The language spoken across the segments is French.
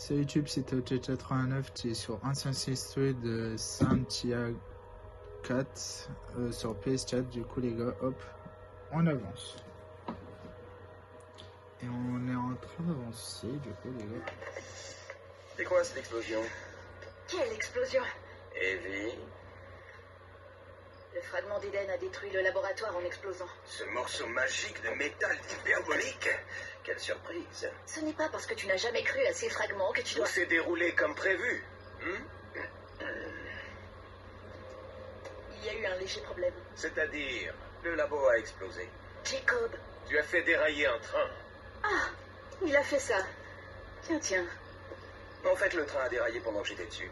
Sur YouTube, c'est OJ89, tu es sur Assassin's Street de Santiago 4 sur PS4. Du coup, les gars, hop, on avance. Et on est en train d'avancer, du coup, les gars. C'est quoi cette explosion? Quelle explosion? Evie? Le fragment d'Eden a détruit le laboratoire en explosant. Ce morceau magique de métal hyperbolique? Quelle surprise! Ce n'est pas parce que tu n'as jamais cru à ces fragments que tu Tout dois... s'est déroulé comme prévu. Il y a eu un léger problème. C'est-à-dire, le labo a explosé. Jacob. Tu as fait dérailler un train. Ah, il a fait ça. Tiens. En fait, le train a déraillé pendant que j'étais dessus.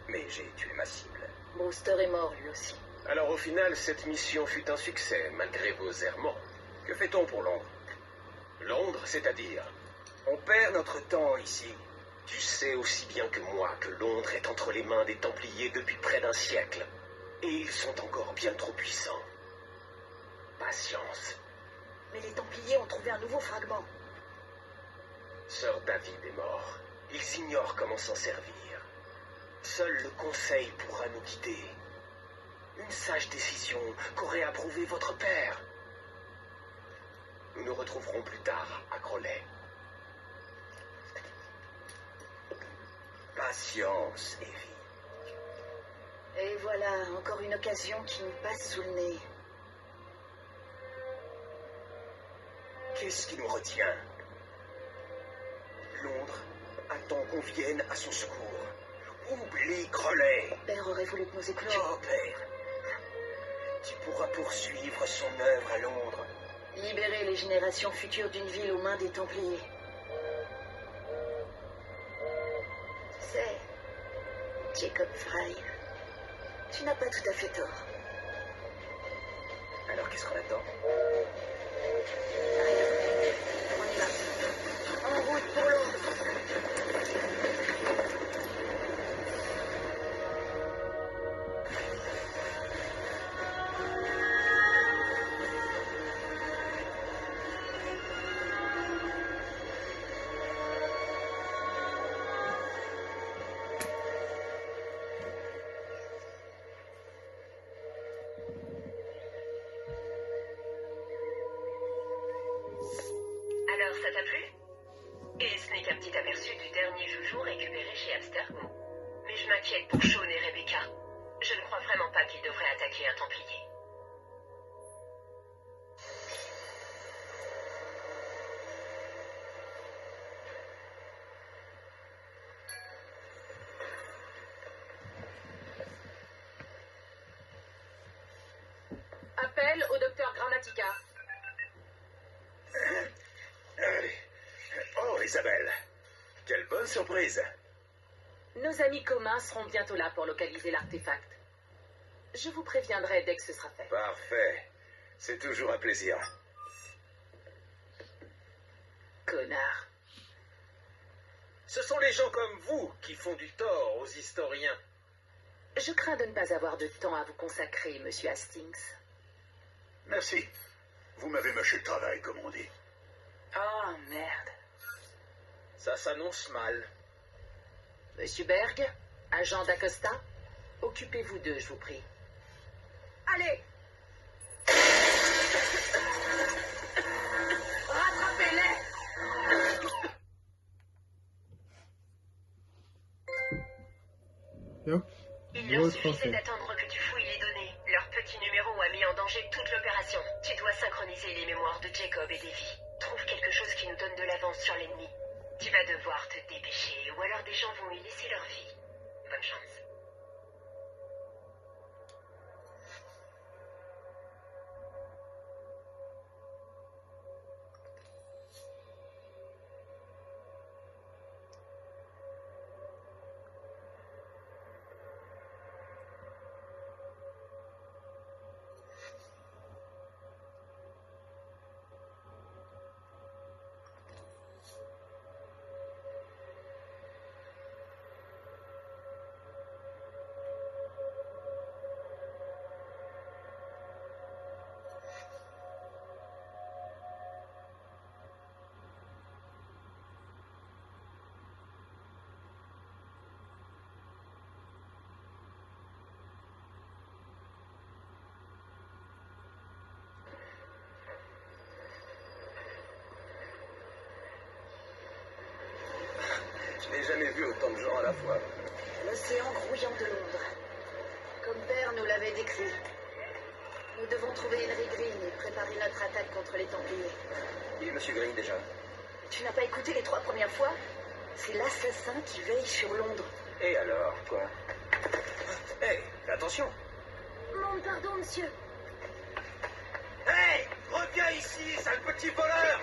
Mais j'ai tué ma cible. Brewster est mort, lui aussi. Alors au final, cette mission fut un succès, malgré vos errements. Que fait-on pour Londres? Londres, c'est-à-dire? On perd notre temps ici. Tu sais aussi bien que moi que Londres est entre les mains des Templiers depuis près d'un siècle. Et ils sont encore bien trop puissants. Patience. Mais les Templiers ont trouvé un nouveau fragment. Sir David est mort. Ils ignorent comment s'en servir. Seul le Conseil pourra nous guider. Une sage décision qu'aurait approuvée votre père. Nous nous retrouverons plus tard à Grollet. Patience, Evie. Et voilà, encore une occasion qui nous passe sous le nez. Qu'est-ce qui nous retient? Londres attend qu'on vienne à son secours. Oublie Grollet. Père aurait voulu que nous écoutions. Oh, père. Tu pourras poursuivre son œuvre à Londres. Libérer les générations futures d'une ville aux mains des Templiers. Tu sais, Jacob Frye, tu n'as pas tout à fait tort. Alors qu'est-ce qu'on attend? Rien. On y va. En route pour Londres. Alors, ça t'a plu? Et ce n'est qu'un petit aperçu du dernier joujou récupéré chez Abstergo. Mais je m'inquiète pour Sean et Rebecca. Je ne crois vraiment pas qu'ils devraient attaquer un Templier. Appel au docteur Grammatica. Oh, Isabelle. Quelle bonne surprise. Nos amis communs seront bientôt là pour localiser l'artefact. Je vous préviendrai dès que ce sera fait. Parfait. C'est toujours un plaisir. Connard. Ce sont les gens comme vous qui font du tort aux historiens. Je crains de ne pas avoir de temps à vous consacrer, monsieur Hastings. Merci. Vous m'avez mâché le travail, comme on dit. Oh, merde. Ça s'annonce mal. Monsieur Berg, agent d'Acosta, occupez-vous d'eux, je vous prie. Allez! Rattrapez-les! Yo. Il leur suffisait d'attendre que tu fouilles les données. Leur petit numéro a mis en danger toute l'opération. Tu dois synchroniser les mémoires de Jacob et d'Evie. Trouve quelque chose qui nous donne de l'avance sur l'ennemi. Tu vas devoir te dépêcher, ou alors des gens vont y laisser leur vie. Bonne chance. Je n'ai jamais vu autant de gens à la fois. L'océan grouillant de Londres. Comme Père nous l'avait décrit. Nous devons trouver Henry Green et préparer notre attaque contre les Templiers. Qui est Monsieur Green déjà? Tu n'as pas écouté les 3 premières fois? C'est l'assassin qui veille sur Londres. Et alors, quoi? Hé, fais attention! Mon pardon, monsieur. Hé, reviens ici, sale petit voleur!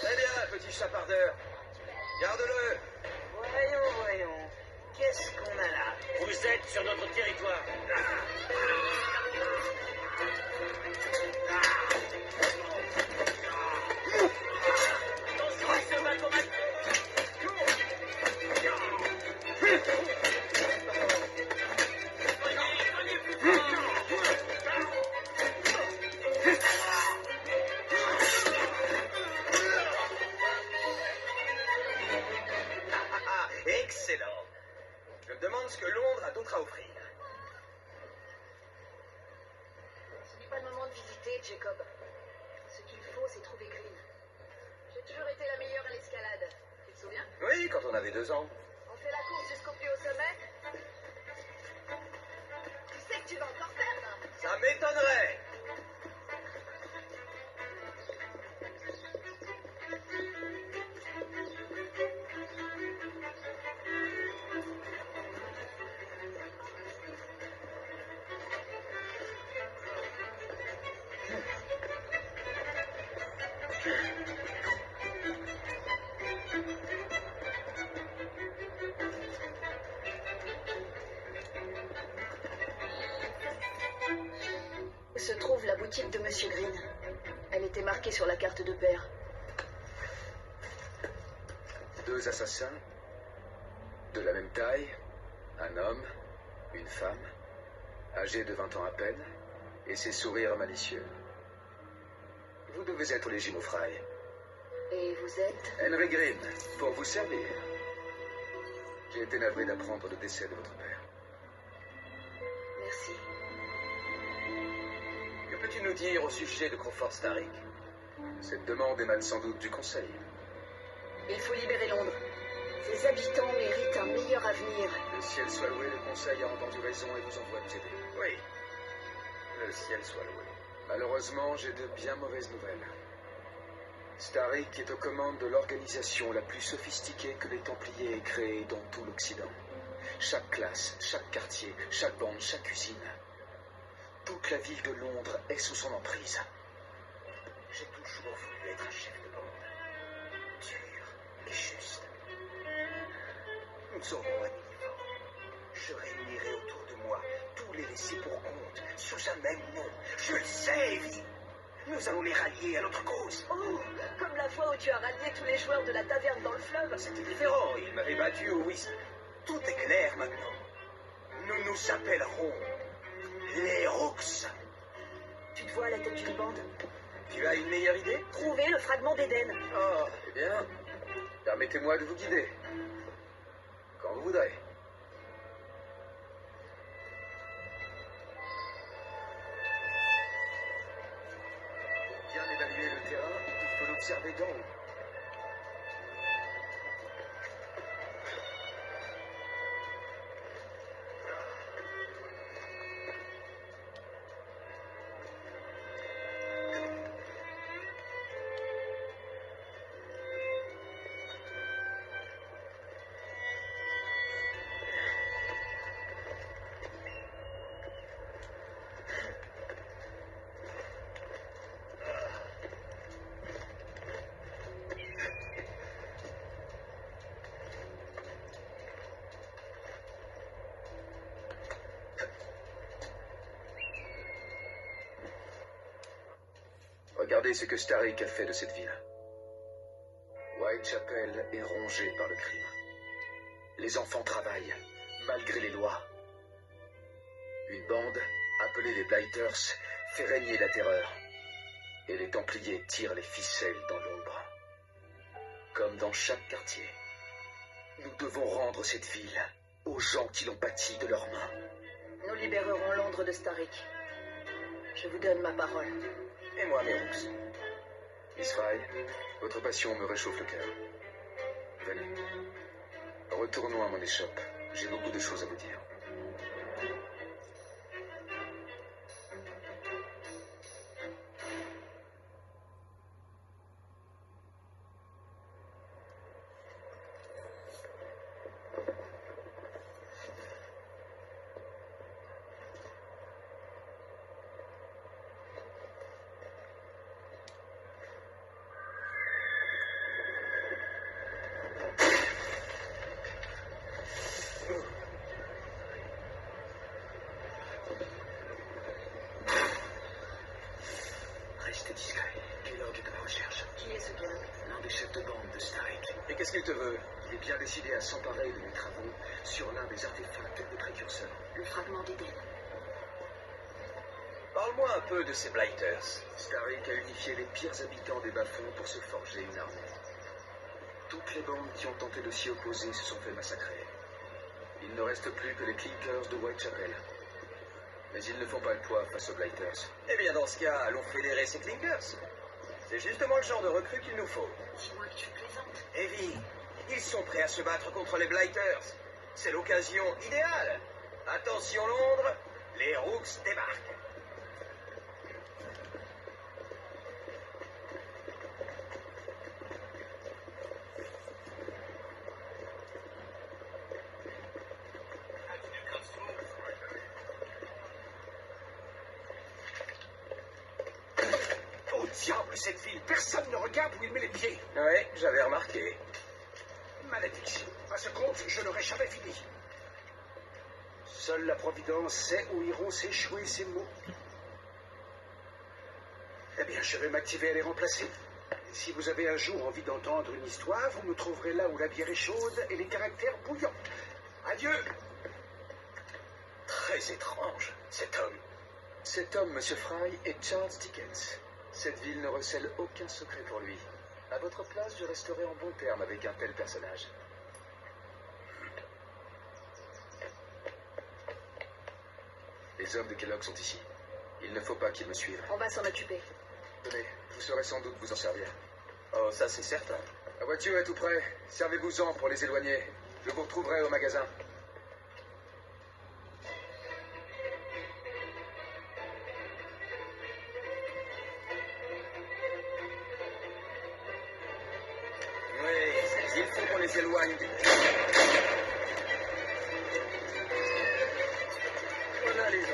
Très bien, petit chapardeur. Garde-le. Voyons. Qu'est-ce qu'on a là? Vous êtes sur notre territoire. Attention, il se bat comme un... Excellent. Je me demande ce que Londres a d'autre à offrir. Ce n'est pas le moment de visiter, Jacob. Ce qu'il faut, c'est trouver Green. J'ai toujours été la meilleure à l'escalade. Tu te souviens? Oui, quand on avait 2 ans. On fait la course jusqu'au plus haut sommet? Tu sais que tu vas encore perdre. Ça m'étonnerait. Où se trouve la boutique de Monsieur Green? Elle était marquée sur la carte de Père. 2 assassins, de la même taille, un homme, une femme, âgés de 20 ans à peine, et ses sourires malicieux. Vous devez être les jumeaux Fry. Et vous êtes? Henry Green, pour vous servir. J'ai été navré d'apprendre le décès de votre père. Merci. Que peux-tu nous dire au sujet de Crawford Starrick? Cette demande émane sans doute du Conseil. Il faut libérer Londres. Ses habitants méritent un meilleur avenir. Le ciel soit loué, le Conseil a entendu raison et vous envoie nous aider. Oui. Le ciel soit loué. Malheureusement, j'ai de bien mauvaises nouvelles. Starrick est aux commandes de l'organisation la plus sophistiquée que les Templiers aient créée dans tout l'Occident. Chaque classe, chaque quartier, chaque bande, chaque usine. Toute la ville de Londres est sous son emprise. J'ai toujours voulu être un chef de bande. Dur et juste. Nous aurons un uniforme. Je réunirai autour de moi tous les laissés pour compte, sous un même nom. Je le sais, Evie. Nous allons les rallier à notre cause. Oh, comme la fois où tu as rallié tous les joueurs de la taverne dans le fleuve. C'était différent, ils m'avaient battu au whist. Tout est clair maintenant. Nous nous appellerons les Rooks. Tu te vois à la tête d'une bande? Tu as une meilleure idée? Trouver le fragment d'Éden. Oh, eh bien, permettez-moi de vous guider. Quand vous voudrez. Pour bien évaluer le terrain, il faut l'observer d'en haut. Regardez ce que Starrick a fait de cette ville. Whitechapel est rongée par le crime. Les enfants travaillent, malgré les lois. Une bande, appelée les Blighters, fait régner la terreur. Et les Templiers tirent les ficelles dans l'ombre. Comme dans chaque quartier. Nous devons rendre cette ville aux gens qui l'ont bâtie de leurs mains. Nous libérerons Londres de Starrick. Je vous donne ma parole. Et moi, Merux. Miss Fry, votre passion me réchauffe le cœur. Venez. Retournons à mon échoppe. J'ai beaucoup de choses à vous dire. Restez discret. Kellogg est à la recherche. Qui est ce gars? L'un des chefs de bande de Starrick. Et qu'est-ce qu'il te veut? Il est bien décidé à s'emparer de mes travaux sur l'un des artefacts des précurseurs. Le fragment d'Éden. Parle-moi un peu de ces Blighters. Starrick a unifié les pires habitants des bas-fonds pour se forger une armée. Toutes les bandes qui ont tenté de s'y opposer se sont fait massacrer. Il ne reste plus que les Clinkers de Whitechapel. Mais ils ne font pas le poids face aux Blighters. Eh bien, dans ce cas, allons fédérer ces Clinkers. C'est justement le genre de recrue qu'il nous faut. Dis-moi que tu plaisantes. Evie, ils sont prêts à se battre contre les Blighters. C'est l'occasion idéale. Attention Londres, les Rooks débarquent. Diable, cette ville, personne ne regarde où il met les pieds. Oui, j'avais remarqué. Malédiction. À ce compte, je n'aurai jamais fini. Seule la Providence sait où iront s'échouer ces mots. Eh bien, je vais m'activer à les remplacer. Et si vous avez un jour envie d'entendre une histoire, vous me trouverez là où la bière est chaude et les caractères bouillants. Adieu. Très étrange, cet homme. Cet homme, Monsieur Fry, est Charles Dickens. Cette ville ne recèle aucun secret pour lui. À votre place, je resterai en bon terme avec un tel personnage. Les hommes de Kellogg sont ici. Il ne faut pas qu'ils me suivent. On va s'en occuper. Tenez, vous saurez sans doute vous en servir. Oh, ça c'est certain. La voiture est tout près. Servez-vous-en pour les éloigner. Je vous retrouverai au magasin. Il faut qu'on les éloigne du... Voilà les gens.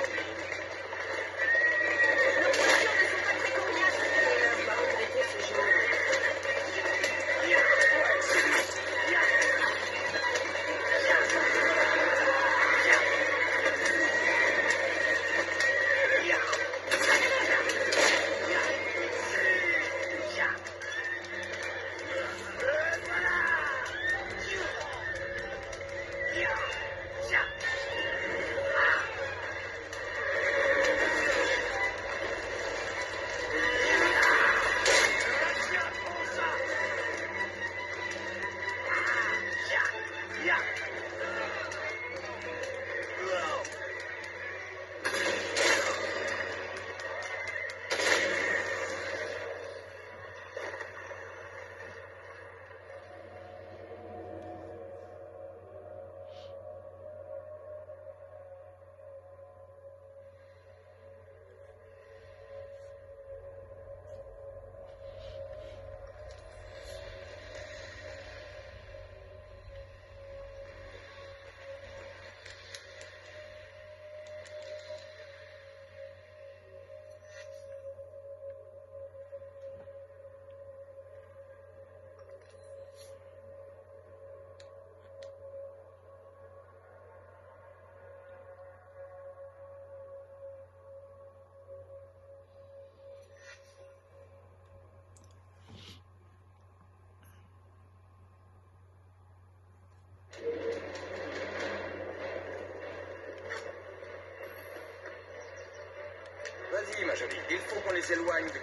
Vas-y, ma jolie, il faut qu'on les éloigne de...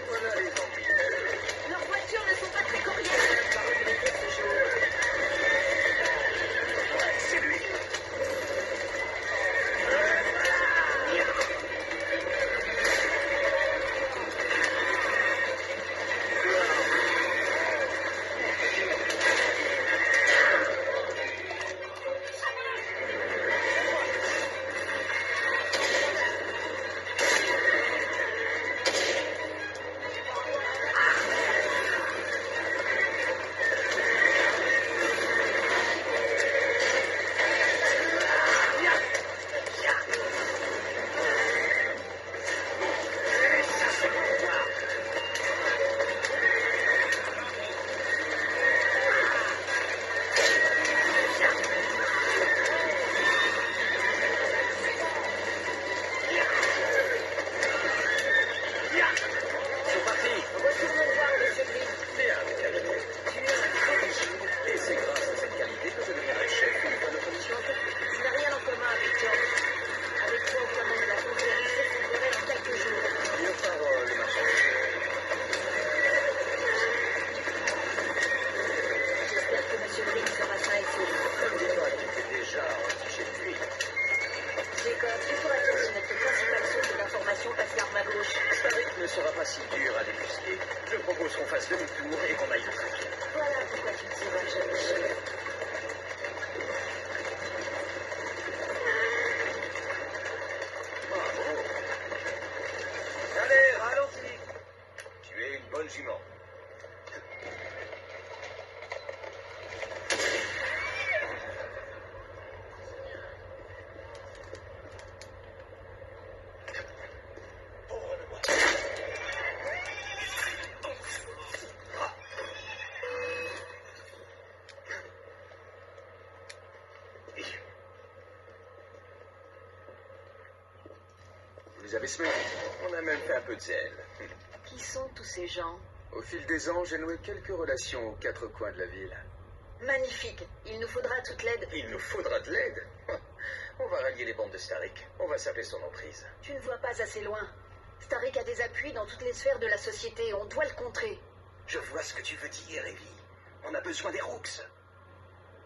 Voilà les zombies. Leurs voitures ne sont pas très courrières par regretter ce jour. Ouais, c'est lui. Vous avez semé. On a même fait un peu de zèle. Qui sont tous ces gens? Au fil des ans, j'ai noué quelques relations aux quatre coins de la ville. Magnifique. Il nous faudra toute l'aide. Il nous faudra de l'aide. On va rallier les bandes de Starrick. On va saper son emprise. Tu ne vois pas assez loin. Starrick a des appuis dans toutes les sphères de la société. On doit le contrer. Je vois ce que tu veux dire, Evie. On a besoin des Rooks.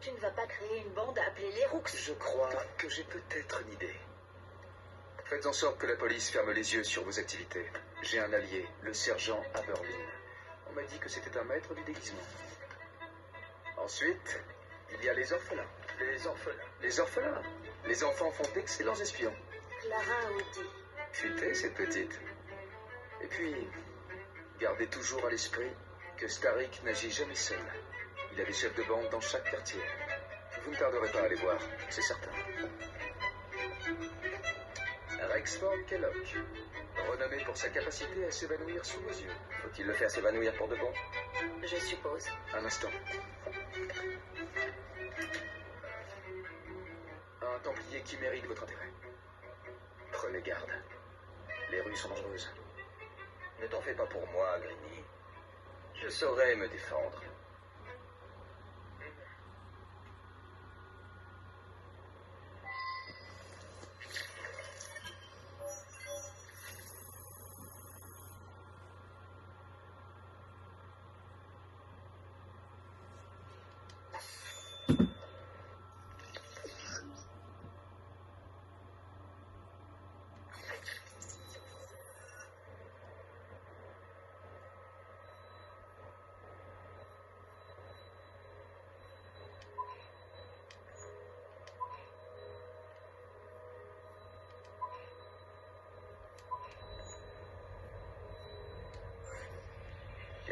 Tu ne vas pas créer une bande appelée les Rooks. Je crois que j'ai peut-être une idée. Faites en sorte que la police ferme les yeux sur vos activités. J'ai un allié, le sergent Aberlin. On m'a dit que c'était un maître du déguisement. Ensuite, il y a les orphelins. Les orphelins. Les orphelins. Les enfants font d'excellents espions. Clara Audi. Futée, cette petite. Et puis, gardez toujours à l'esprit que Starrick n'agit jamais seul. Il a des chefs de bande dans chaque quartier. Vous ne tarderez pas à les voir, c'est certain. Rexford Kellogg, renommé pour sa capacité à s'évanouir sous vos yeux. Faut-il le faire s'évanouir pour de bon? Je suppose. Un instant. Un templier qui mérite votre intérêt. Prenez garde. Les rues sont dangereuses. Ne t'en fais pas pour moi, Greeny. Je saurai me défendre.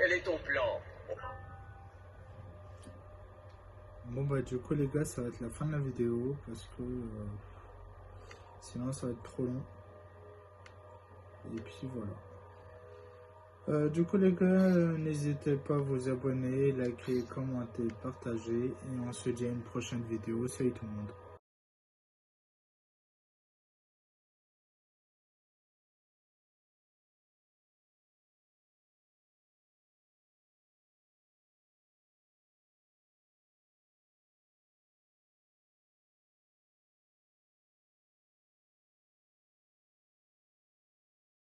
Quel est ton plan? Bon bah du coup les gars, ça va être la fin de la vidéo parce que sinon ça va être trop long. Et puis voilà. Du coup les gars, n'hésitez pas à vous abonner, liker, commenter, partager et on se dit à une prochaine vidéo. Salut tout le monde.